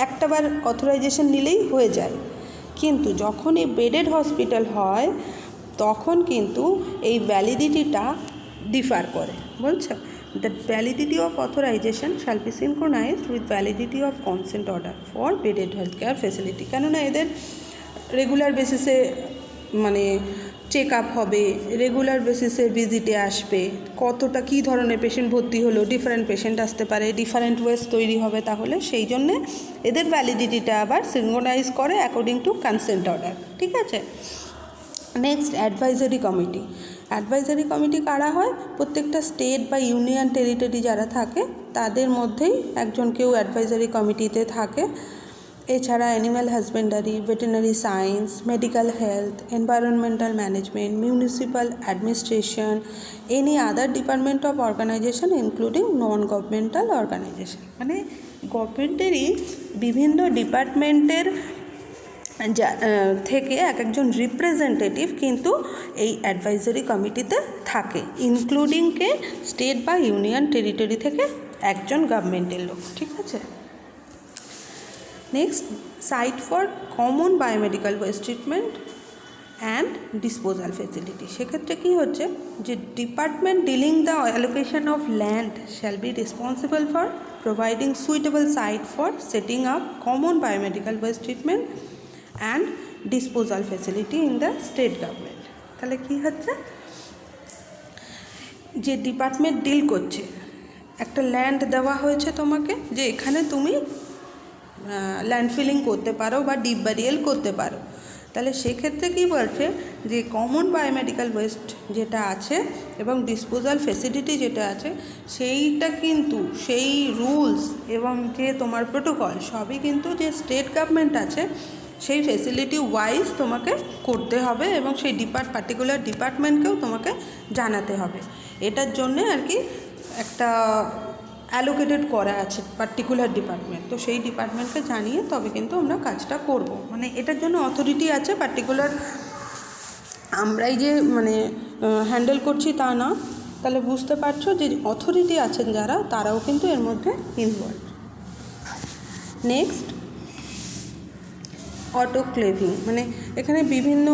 A: একটাবার অথরাইজেশন নিলেই হয়ে যায়। কিন্তু যখন এই বেডেড হসপিটাল হয় তখন কিন্তু এই ভ্যালিডিটিটা ডিফার করে, বলছো। The validity of authorisation shall be synchronised with validity of consent order for bedded health care facility. কেননা এদের রেগুলার বেসিসে মানে চেক আপ হবে, রেগুলার বেসিসে ভিজিটে আসবে, কতটা কী ধরনের পেশেন্ট ভর্তি হলো, ডিফারেন্ট পেশেন্ট আসতে পারে, ডিফারেন্ট ওয়েস্ট তৈরি হবে, তাহলে সেই জন্যে এদের ভ্যালিডিটিটা আবার সিনক্রোনাইজ করে অ্যাকর্ডিং টু কনসেন্ট অর্ডার, ঠিক আছে। নেক্সট অ্যাডভাইজারি কমিটি কারা হয়? প্রত্যেকটা স্টেট বা ইউনিয়ন টেরিটরি যারা থাকে তাদের মধ্যেই একজন কেউ অ্যাডভাইজারি কমিটিতে থাকে। এছাড়া animal husbandry, veterinary science, medical health, environmental management, municipal administration, any other department of organisation including non governmental organisation. মানে গভর্নমেন্টেরই বিভিন্ন ডিপার্টমেন্টের থেকে একজন রিপ্রেজেন্টেটিভ কিন্তু এই অ্যাডভাইজারি কমিটিতে থাকে, ইনক্লুডিং কে স্টেট বা ইউনিয়ন টেরিটরি থেকে একজন গভর্নমেন্টের লোক, ঠিক আছে। Next, site for common biomedical waste treatment and disposal facility. সেক্ষেত্রে কী হচ্ছে যে department dealing the allocation of land shall be responsible for providing suitable site for setting up common biomedical waste treatment and disposal facility in the state government. তাহলে কী হচ্ছে যে department deal করছে, একটা ল্যান্ড দেওয়া হয়েছে তোমাকে যে এখানে তুমি ল্যান্ড ফিলিং করতে পারো বা ডিপ ব্যারিয়াল করতে পারো। তাহলে সেক্ষেত্রে কী বলছে যে কমন বায়োমেডিক্যাল ওয়েস্ট যেটা আছে এবং ডিসপোজাল ফেসিলিটি যেটা আছে সেইটা কিন্তু সেই রুলস এবং যে তোমার প্রোটোকল সবই কিন্তু যে স্টেট গভর্নমেন্ট আছে সেই ফেসিলিটি ওয়াইজ তোমাকে করতে হবে এবং সেই পার্টিকুলার ডিপার্টমেন্টকেও তোমাকে জানাতে হবে। এটার জন্যে আর কি একটা অ্যালোকেটেড করা আছে পার্টিকুলার ডিপার্টমেন্ট, তো সেই ডিপার্টমেন্টকে জানিয়ে তবে কিন্তু আমরা কাজটা করব। মানে এটার জন্য অথরিটি আছে পার্টিকুলার, আমরাই যে মানে হ্যান্ডেল করছি তা না। তাহলে বুঝতে পারছো যে অথরিটি আছেন যারা তারাও কিন্তু এর মধ্যে ইনভলভ। নেক্সট, অটোক্লেভিং, মানে এখানে বিভিন্ন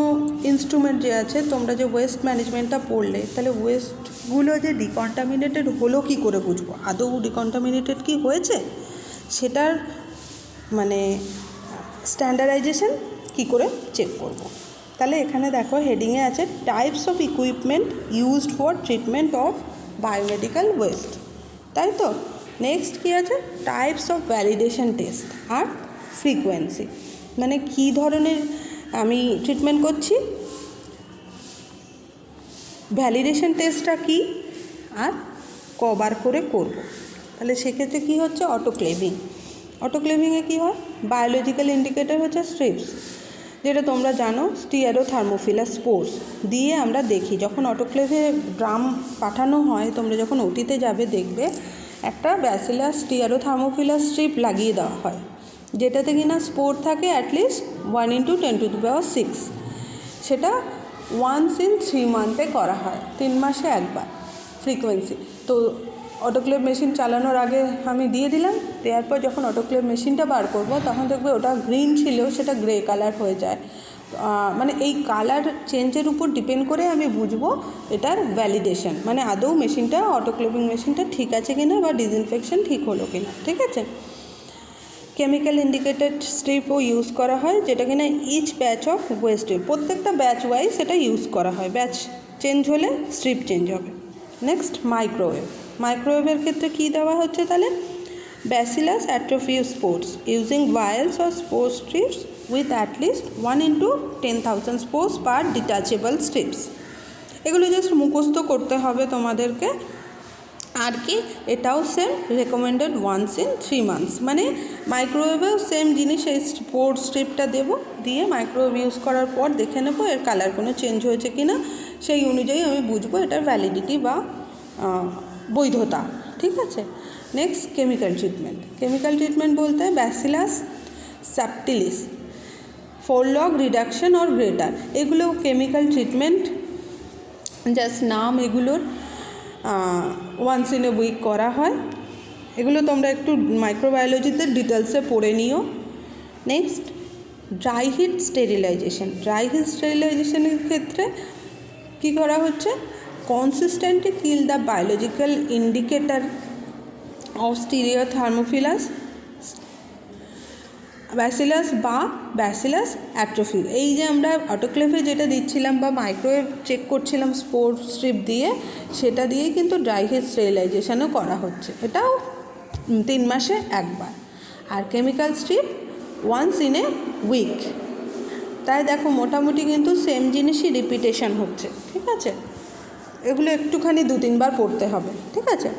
A: ইনস্ট্রুমেন্ট যে আছে, তোমরা যে ওয়েস্ট ম্যানেজমেন্টটা পড়লে তাহলে ওয়েস্টগুলো যে ডিকন্টামিনেটেড হলো কী করে বুঝবো, আদৌ ডিকন্টামিনেটেড কি হয়েছে সেটার মানে স্ট্যান্ডার্ডাইজেশন কী করে চেক করব। তাহলে এখানে দেখো হেডিংয়ে আছে types of equipment used for treatment of biomedical waste, তাই তো। নেক্সট কী আছে টাইপস অফ ভ্যালিডেশন টেস্ট আর ফ্রিকোয়েন্সি, মানে কী ধরনের আমি ট্রিটমেন্ট করছি, ভ্যালিডেশন টেস্টটা কী আর কবার করে করব। তাহলে সেক্ষেত্রে কী হচ্ছে অটোক্লেভিংয়ে কী হয়, বায়োলজিক্যাল ইন্ডিকেটর হচ্ছে স্ট্রিপস, যেটা তোমরা জানো স্টিয়ারোথার্মোফিলাস স্পোর্স দিয়ে আমরা দেখি যখন অটোক্লেভে ড্রাম পাঠানো হয়, তোমরা যখন ওটিতে যাবে দেখবে একটা ব্যাসিলাস স্টিয়ারোথার্মোফিলাস স্ট্রিপ লাগিয়ে দেওয়া হয় যেটাতে কিনা স্পোর থাকে অ্যাটলিস্ট 1 × 10⁶, সেটা ওয়ান্স ইন 3 মান্থে করা হয়, 3 মাসে একবার ফ্রিকোয়েন্সি। তো অটোক্লেভ মেশিন চালানোর আগে আমি দিয়ে দিলাম, দেওয়ার পর যখন অটোক্লেভ মেশিনটা বার করব তখন দেখবে ওটা গ্রিন ছিল সেটা গ্রে কালার হয়ে যায়, মানে এই কালার চেঞ্জের উপর ডিপেন্ড করে আমি বুঝবো এটার ভ্যালিডেশন, মানে আদৌ মেশিনটা অটোক্লেভিং মেশিনটা ঠিক আছে কিনা বা ডিসইনফেকশন ঠিক হলো কিনা। ঠিক আছে, কেমিক্যাল ইন্ডিকেটেড স্ট্রিপও ইউজ করা হয়, যেটা কিনা ইচ ব্যাচ অফ ওয়েস্টে, প্রত্যেকটা ব্যাচ ওয়াইজ সেটা ইউজ করা হয়, ব্যাচ চেঞ্জ হলে স্ট্রিপ চেঞ্জ হবে। Next microwave. মাইক্রোওয়েভের ক্ষেত্রে কী দেওয়া হচ্ছে তাহলে, bacillus atrophaeus spores using vials or spore strips with at least 1/10,000 spores per detachable strips. এগুলো জাস্ট মুখস্থ করতে হবে তোমাদেরকে। আর কি, এটাও same, recommended once in 3 months, মানে মাইক্রোওয়েভেও সেম জিনিস, এই স্পোর স্ট্রিপটা দেবো, দিয়ে মাইক্রোওয়েভ ইউজ করার পর দেখে নেবো এর কালার কোনো চেঞ্জ হয়েছে কি না, সেই অনুযায়ী আমি বুঝবো এটার ভ্যালিডিটি বা বৈধতা। ঠিক আছে, next chemical treatment. Chemical treatment বলতে bacillus subtilis, four log reduction or greater, এগুলো কেমিক্যাল ট্রিটমেন্ট, জাস্ট নাম এগুলোর, ওয়ান্স ইন এ উইক করা হয়। এগুলো তোমরা একটু মাইক্রোবায়োলজিতে ডিটেলসে পড়ে নিও। Next dry heat sterilization. Dry heat স্টেরিলাইজেশনের ক্ষেত্রে কী করা হচ্ছে, consistently kill the biological indicator of stearothermophilus bacillus বা ব্যাসিলাস অ্যাট্রোফি। এই যে আমরা অটোক্লেভে যেটা দিচ্ছিলাম বা মাইক্রোওয়েভ চেক করছিলাম স্পোর স্ট্রিপ দিয়ে, সেটা দিয়েই কিন্তু ড্রাই হিট স্টেরিলাইজেশনও করা হচ্ছে, এটাও 3 মাসে একবার। আর chemical strip once in a week. তাই দেখো মোটামুটি কিন্তু সেম জিনিসই রিপিটেশন হচ্ছে। ঠিক আছে, এগুলো একটুখানি 2-3 বার পড়তে হবে। ঠিক আছে,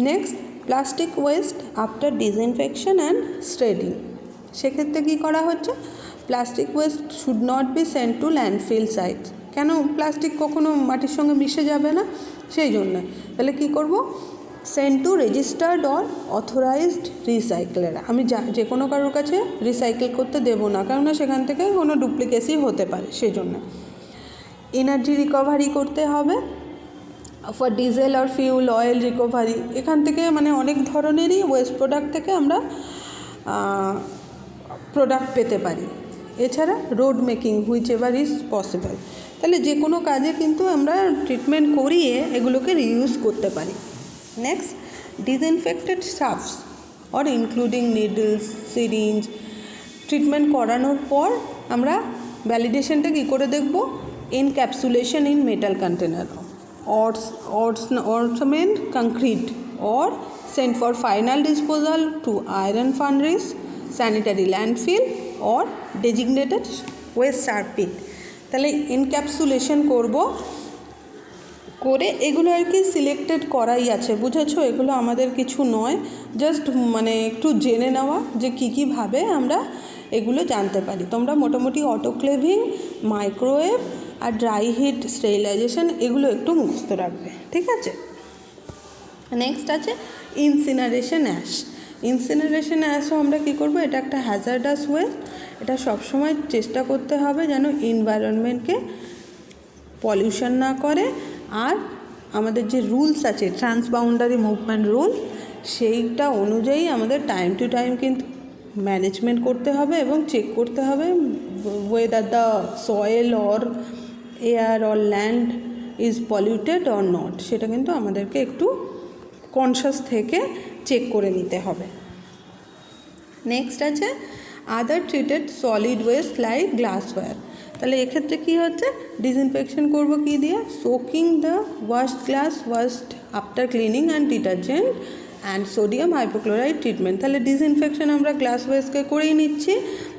A: next plastic waste after disinfection and shredding. সেক্ষেত্রে কী করা হচ্ছে, plastic waste should not be sent to landfill sites. কেন, প্লাস্টিক কখনো মাটির সঙ্গে মিশে যাবে না, সেই জন্য। তাহলে কী করব, sent to registered or authorized recycler. আমি যে কোনো কারোর কাছে রিসাইকেল করতে দেবো না, কেননা সেখান থেকে কোনো ডুপ্লিকেসি হতে পারে, সেই জন্য। এনার্জি রিকভারি করতে হবে, ফর ডিজেল আর ফিউল অয়েল রিকভারি, এখান থেকে মানে অনেক ধরনেরই ওয়েস্ট প্রোডাক্ট থেকে আমরা প্রোডাক্ট পেতে পারি। এছাড়া road making which ever is possible. তাহলে যে কোনো কাজে কিন্তু আমরা ট্রিটমেন্ট করিয়ে এগুলোকে রিইউজ করতে পারি। Next disinfected stuffs or including needles, syringe. Treatment করানোর পর আমরা ভ্যালিডেশনটা কী করে দেখব, encapsulation in metal container, ornament concrete or sent for final disposal to iron foundries, sanitary landfill or designated waste pit। তাহলে এনক্যাপসুলেশন করব, করে এগুলো আর কি সিলেক্টেড করাই আছে, বুঝেছো, এগুলো আমাদের কিছু নয়, জাস্ট মানে একটু জেনে নেওয়া যে কীভাবে আমরা এগুলো জানতে পারি। তোমরা মোটামুটি অটোক্লেভিং, মাইক্রোওয়েভ আর ড্রাই হিট স্টেরিলাইজেশন এগুলো একটু মুখস্থ রাখবে। ঠিক আছে, নেক্সট আছে ইনসিনারেশন অ্যাশ। ইনসিনারেশন অ্যাশও আমরা কী করব, এটা একটা হ্যাজার্ডাস ওয়েস্ট, এটা সবসময় চেষ্টা করতে হবে যেন এনভায়রনমেন্টকে পলিউশন না করে। আর আমাদের যে রুলস আছে ট্রান্সবাউন্ডারি মুভমেন্ট রুল, সেইটা অনুযায়ী আমাদের টাইম টু টাইম কিন্তু ম্যানেজমেন্ট করতে হবে এবং চেক করতে হবে whether the soil or air or land is polluted or not, সেটা কিন্তু আমাদেরকে একটু কনসাস থেকে চেক করে নিতে হবে। নেক্সট আছে other treated solid waste like glassware. তাহলে এক্ষেত্রে কী হচ্ছে, ডিসইনফেকশন করব কী দিয়ে, soaking the washed glass washed after cleaning and detergent and sodium hypochlorite treatment. তাহলে ডিসইনফেকশন আমরা গ্লাস ওয়েস্টকে করেই নিচ্ছি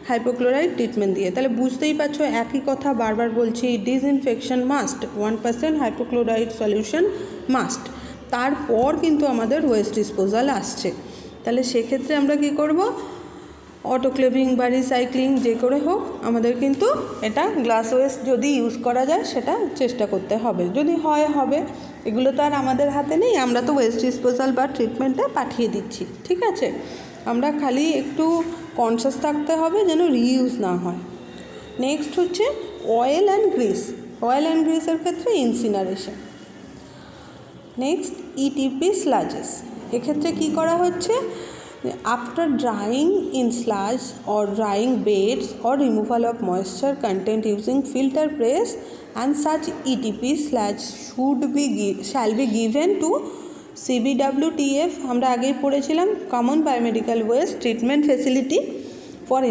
A: হাইপোক্লোরাইড ট্রিটমেন্ট দিয়ে। তাহলে বুঝতেই পারছো একই কথা বারবার বলছি, disinfection must, 1% hypochlorite solution must, তারপর কিন্তু আমাদের ওয়েস্ট ডিসপোজাল আসছে। তাহলে সেক্ষেত্রে আমরা কী করব, অটোক্লেভিং বা রিসাইক্লিং যে করে হোক আমাদের কিন্তু এটা গ্লাস ওয়েস্ট যদি ইউজ করা যায় সেটা চেষ্টা করতে হবে, যদি হয় হবে, এগুলো তো আর আমাদের হাতে নেই, আমরা তো ওয়েস্ট ডিসপোজাল বা ট্রিটমেন্টে পাঠিয়ে দিচ্ছি। ঠিক আছে, আমরা খালি একটু কনসাস থাকতে হবে যেন রিইউজ না হয়। নেক্সট হচ্ছে oil and Greece. Oil and গ্রিসের ক্ষেত্রে ইনসিনারেশন। Next ETP স্লাজেস। এক্ষেত্রে কী করা হচ্ছে, After drying in sludge or drying beds or removal of moisture content using filter press and such ETP sludge shall be given to CBWTF আমরা আগেই পড়েছিলাম common biomedical waste treatment facility for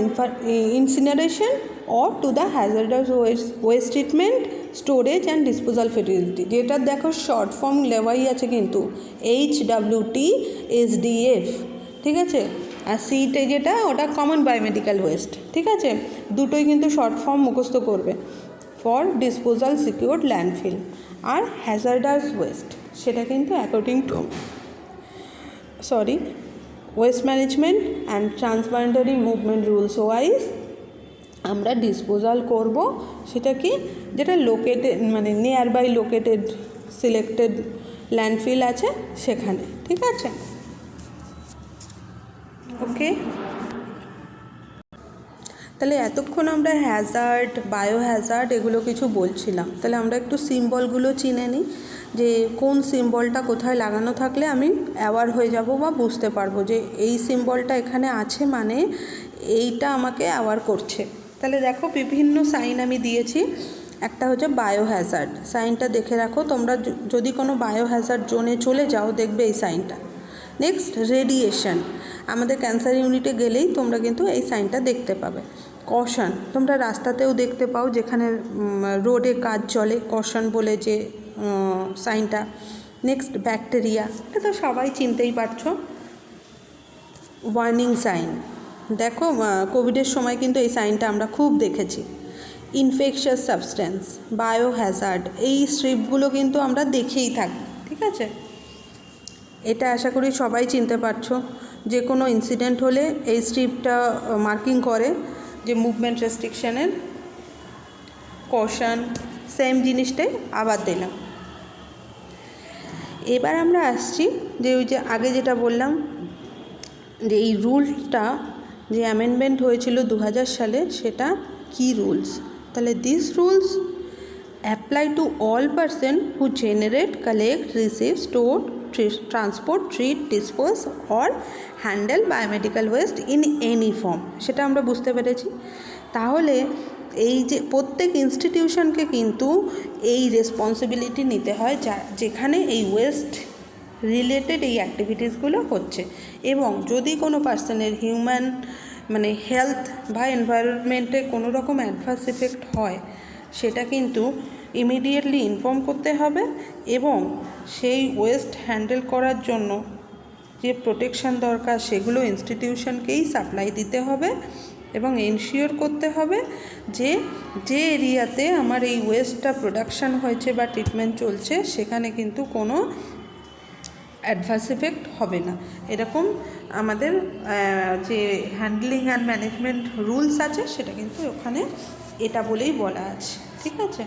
A: incineration or to the hazardous waste treatment storage and disposal facility যেটা দেখো short form লেওয়াই আছে কিন্তু HWTSDF ঠিক আছে আর সিটে যেটা ওটা কমন বায়োমেডিক্যাল ওয়েস্ট ঠিক আছে দুটোই কিন্তু শর্ট ফর্ম মুখস্থ করবে ফর ডিসপোজাল সিকিউরড ল্যান্ডফিল আর হ্যাজার্ডাস ওয়েস্ট সেটা কিন্তু according to waste management and transboundary movement rules wise আমরা ডিসপোজাল করব সেটা কি যেটা লোকেটেড মানে nearby located selected landfill আছে সেখানে ঠিক আছে ওকে তাহলে এতক্ষণ আমরা হ্যাজার্ড বায়োহ্যাজার্ড এগুলো কিছু বলছিলাম তাহলে আমরা একটু সিম্বলগুলো চিনে নিই যে কোন সিম্বলটা কোথায় লাগানো থাকলে আমি অ্যাওয়ার হয়ে যাব বা বুঝতে পারবো যে এই সিম্বলটা এখানে আছে মানে এইটা আমাকে অ্যাওয়ার করছে তাহলে দেখো বিভিন্ন সাইন আমি দিয়েছি একটা হচ্ছে বায়োহ্যাজার্ড সাইনটা দেখে রাখো তোমরা যদি কোনো বায়োহ্যাজার্ড জোনে চলে যাও দেখবে এই সাইনটা নেক্সট রেডিয়েশন আমাদের ক্যান্সার ইউনিটে গেলেই তোমরা কিন্তু এই সাইনটা দেখতে পাবে কশন তোমরা রাস্তাতেও দেখতে পাও যেখানে রোডে কাজ চলে কশন বলে যে সাইনটা নেক্সট ব্যাকটেরিয়া এটা তো সবাই চিনতেই পারছো ওয়ার্নিং সাইন দেখো কোভিডের সময় কিন্তু এই সাইনটা আমরা খুব দেখেছি ইনফেকশাস সাবস্টেন্স বায়োহ্যাজার্ড এই স্ট্রিপগুলো কিন্তু আমরা দেখেই থাকি ঠিক আছে এটা আশা করি সবাই চিনতে পারছো যে কোনো ইনসিডেন্ট হলে এই স্ট্রিপটা মার্কিং করে যে মুভমেন্ট রেস্ট্রিকশানের কশন সেম জিনিসটাই আবার দিলাম এবার আমরা আসছি যে ওই যে আগে যেটা বললাম যে এই রুলটা যে অ্যামেন্ডমেন্ট হয়েছিল 2000 সালে সেটা কি রুলস তাহলে this rules apply to all person who generate collect receive store transport treat dispose or handle biomedical waste in any form সেটা আমরা বুঝতে পেরেছি তাহলে এই যে প্রত্যেক ইনস্টিটিউশনকে কিন্তু এই রেসপন্সিবিলিটি নিতে হয় যেখানে এই ওয়েস্ট রিলেটেড এই অ্যাক্টিভিটিসগুলো হচ্ছে এবং যদি কোনো পার্সনের হিউম্যান মানে হেলথ বা এনভায়রনমেন্টে কোনো রকম অ্যাডভার্স এফেক্ট হয় সেটা কিন্তু ইমিডিয়েটলি ইনফর্ম করতে হবে এবং সেই ওয়েস্ট হ্যান্ডেল করার জন্য যে প্রোটেকশন দরকার সেগুলো ইনস্টিটিউশনকেই সাপ্লাই দিতে হবে এবং এনশিওর করতে হবে যে যে এরিয়াতে আমার এই ওয়েস্টটা প্রোডাকশান হয়েছে বা ট্রিটমেন্ট চলছে সেখানে কিন্তু কোনো অ্যাডভার্স এফেক্ট হবে না এরকম আমাদের যে হ্যান্ডলিং অ্যান্ড ম্যানেজমেন্ট রুলস আছে সেটা কিন্তু ওখানে এটা বলেই বলা আছে ঠিক আছে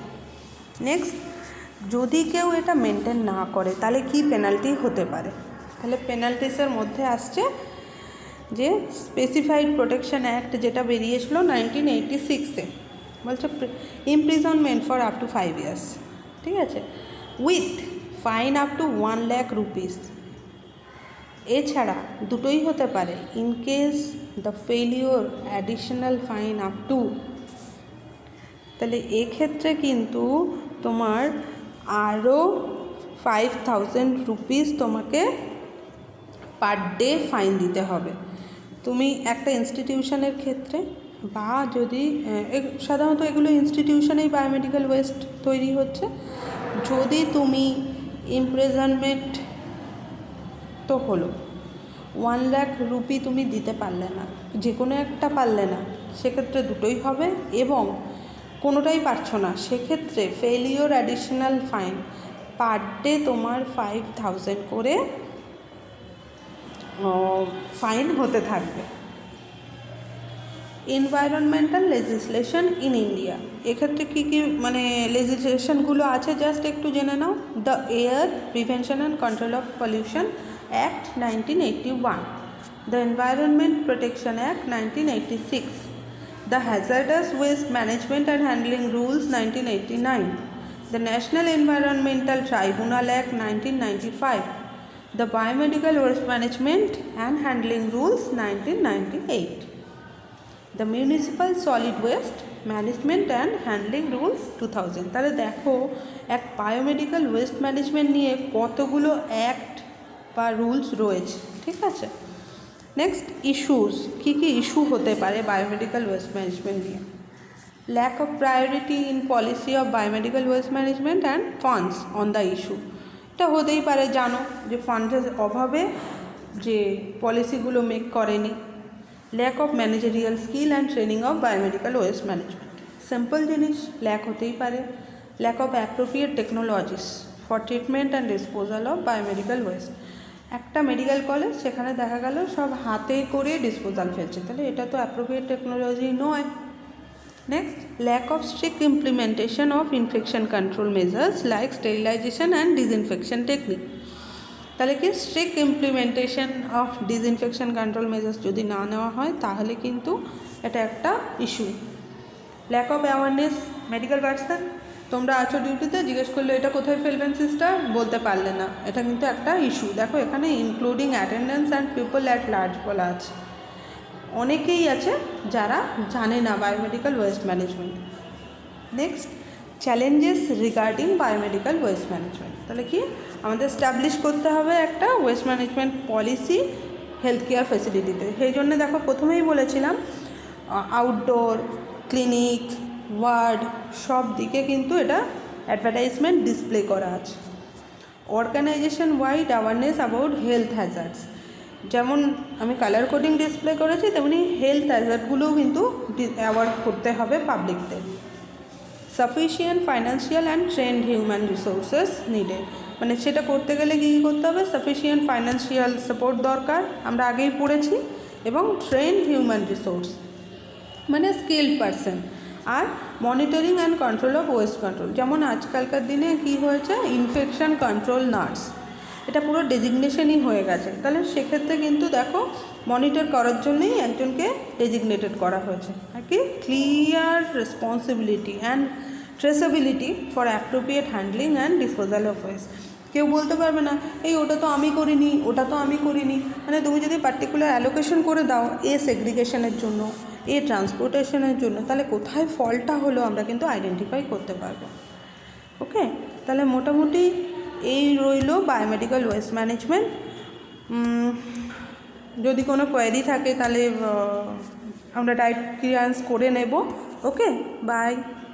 A: নেক্সট যদি কেউ এটা মেনটেন না করে তাহলে কি পেনাল্টি হতে পারে তাহলে পেনাল্টিসের মধ্যে আসছে যে স্পেসিফাইড প্রোটেকশন অ্যাক্ট যেটা বেরিয়েছিল 1986-এ বলছে imprisonment for up to 5 years ঠিক আছে with fine up to 1 lakh rupees এছাড়া দুটোই হতে পারে in case the failure additional fine up to তাহলে এক্ষেত্রে কিন্তু তোমার আরও 5000 রুপিস তোমাকে পার ডে ফাইন দিতে হবে তুমি একটা ইনস্টিটিউশনের ক্ষেত্রে বা যদি সাধারণত এগুলো ইনস্টিটিউশনেই বায়োমেডিক্যাল ওয়েস্ট তৈরি হচ্ছে যদি তুমি ইমপ্রিজনমেন্ট তো হলো 1 লাখ রুপি তুমি দিতে পারলে না যে কোনো একটা পারলে না সেক্ষেত্রে দুটোই হবে এবং কোনোটাই পারছো না সেক্ষেত্রে failure additional fine per day তোমার 5000 করে ফাইন হতে থাকবে এনভায়রনমেন্টাল লেজিসলেশন ইন ইন্ডিয়া এক্ষেত্রে কী কী মানে লেজিসলেশনগুলো আছে জাস্ট একটু জেনে নাও the air prevention and control of pollution act 1981 the environment protection act 1986 The Hazardous Waste Management and Handling Rules 1989, the National Environmental Tribunal Act 1995, The Biomedical Waste Management and Handling Rules 1998. The Municipal Solid Waste Management and Handling Rules 2000. তাহলে দেখো এক biomedical waste management নিয়ে কতগুলো act বা rules রয়েছে, ঠিক আছে। Next issues, কী কী ইস্যু হতে পারে বায়োমেডিক্যাল ওয়েস্ট ম্যানেজমেন্ট নিয়ে। Lack of priority in policy of biomedical waste management and funds on the issue. এটা হতেই পারে, জানো যে ফান্ডের অভাবে যে পলিসিগুলো মেক করেনি। Lack of managerial skill and training of biomedical waste management, simple জিনিস ল্যাক হতেই পারে। Lack of appropriate technologies for treatment and disposal of biomedical waste. একটা মেডিকেল কলেজ, সেখানে দেখা গেল সব হাতে করে ডিসপোজাল ফেলছে, তাহলে এটা তো অ্যাপ্রোপ্রিয়েট টেকনোলজি নয়। Next, lack of strict implementation of infection control measures like sterilization and disinfection technique. তাহলে কি strict implementation of disinfection control measures যদি না নেওয়া হয় তাহলে কিন্তু এটা একটা ইস্যু। Lack of awareness medical person, তোমরা আছো ডিউটিতে, জিজ্ঞেস করলে এটা কোথায় ফেলবেন সিস্টার, বলতে পারলে না, এটা কিন্তু একটা ইস্যু। দেখো এখানে including attendance and people at large বলা আছে, অনেকেই আছে যারা জানে না biomedical waste management. Next, challenges regarding biomedical waste management. তাহলে কি আমাদের স্টাবলিশ করতে হবে একটা waste management policy health care ফেসিলিটিতে। সেই জন্য দেখো প্রথমেই বলেছিলাম আউটডোর, ক্লিনিক, ওয়ার্ড সব দিকে কিন্তু এটা অ্যাডভার্টাইজমেন্ট ডিসপ্লে করা আছে। Organisation wide awareness about health hazards, যেমন আমি কালার কোডিং ডিসপ্লে করেছি তেমনি হেলথ হ্যাজার্ডগুলোও কিন্তু অ্যাওয়ার্ড করতে হবে পাবলিকদের। Sufficient financial and trend human resources needed, মানে সেটা করতে গেলে কী করতে হবে, সাফিসিয়েন্ট ফাইন্যান্সিয়াল সাপোর্ট দরকার, আমরা আগেই পড়েছি, এবং ট্রেন্ড হিউম্যান রিসোর্স মানে স্কিল্ড পারসন। আর monitoring and control of waste control, যেমন আজকালকার দিনে কী হয়েছে ইনফেকশন কন্ট্রোল নার্স, এটা পুরো ডেজিগনেশনই হয়ে গেছে। তাহলে সেক্ষেত্রে কিন্তু দেখো মনিটর করার জন্যই একজনকে ডেজিগনেটেড করা হয়েছে। আর কি clear responsibility and traceability for appropriate handling and disposal of West. কেউ বলতে পারবে না এই ওটা তো আমি করিনি, ওটা তো আমি করিনি, মানে তুমি যদি পার্টিকুলার অ্যালোকেশন করে দাও এ সেগ্রিগেশনের জন্য, এ ট্রান্সপোর্টেশনের জন্য, তাহলে কোথায় ফলটা হলো আমরা কিন্তু আইডেন্টিফাই করতে পারবো। ওকে, তাহলে মোটামুটি এই রইল বায়োমেডিক্যাল ওয়েস্ট ম্যানেজমেন্ট। যদি কোনো কোয়েরি থাকে তাহলে আমরা ডাইরেক্ট ক্লিয়ারেন্স করে নেব। ওকে, বাই।